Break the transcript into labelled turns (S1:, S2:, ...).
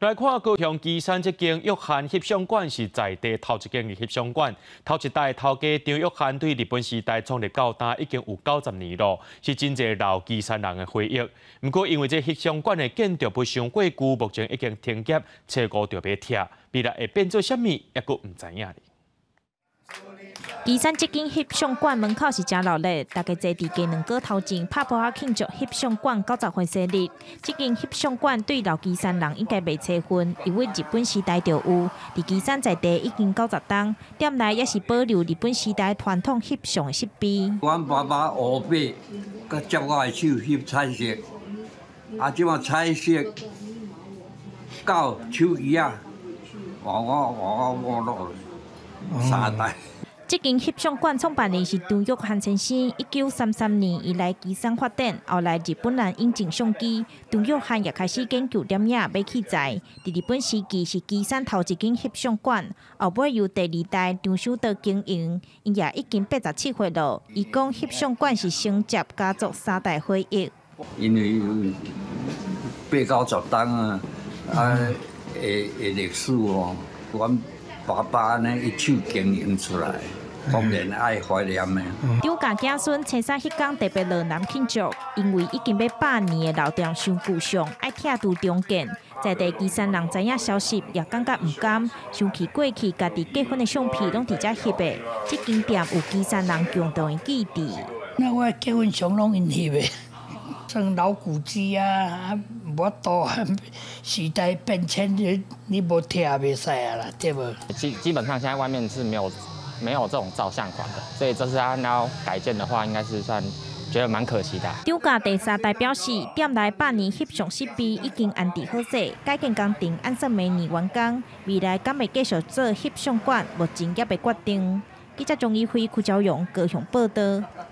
S1: 来看高雄旗山这间约翰翕相馆是在地头一间的翕相馆，头一代头家张约翰对日本时代创立到今已经有90年了，是真侪老旗山人的回忆。不过因为这翕相馆的建筑不上过久，目前已经停业，车股就要拆，未来会变做什么，也阁唔知影哩。
S2: 旗山这间翕相馆门口是真热闹，大家坐伫家2个头前拍破庆祝翕相馆90岁生日。这间翕相馆对老旗山人应该袂差分，因为日本时代就有，伫旗山在地已经90档，店内也是保留日本时代传统翕相的设备。
S3: 阮爸爸后爸，佮接我的手翕彩色，即马彩色到手机啊，我3代。
S2: 这间翕相馆创办人是张约翰先生，1933年伊来旗山发展，后来日本人引进相机，张约翰也开始研究摄影买器材。伫日本时期是旗山头一间翕相馆，后尾由第2代张守道经营，因也已经87岁了。伊讲翕相馆是承接家族3代回忆。
S3: 因为80-90档啊，的历史哦，阮爸爸呢一手经营出来。 当然爱怀念的。
S2: 张家子孙青山迄天特别落南庆祝，因为已经要100年的老店伤旧上，爱拆除重建。在地旗山人知影消息，也感觉唔甘，想起过去家己结婚的相片拢伫遮翕的。这间店有旗山人共同的记忆。
S4: 那我结婚相拢因翕的，算老古迹啊，无多时代变迁，你无贴也袂使啊啦，对无？
S5: 基本上现在外面是没有这种照相馆的，所以这是他要改建的话，应该是算觉得蛮可惜的。
S2: 张家第3代表示，店内100年翕相设备已经安置好势，改建工程按说明年完工，未来敢会继续做翕相馆，目前也未决定。记者钟义辉、邱朝阳高雄报道。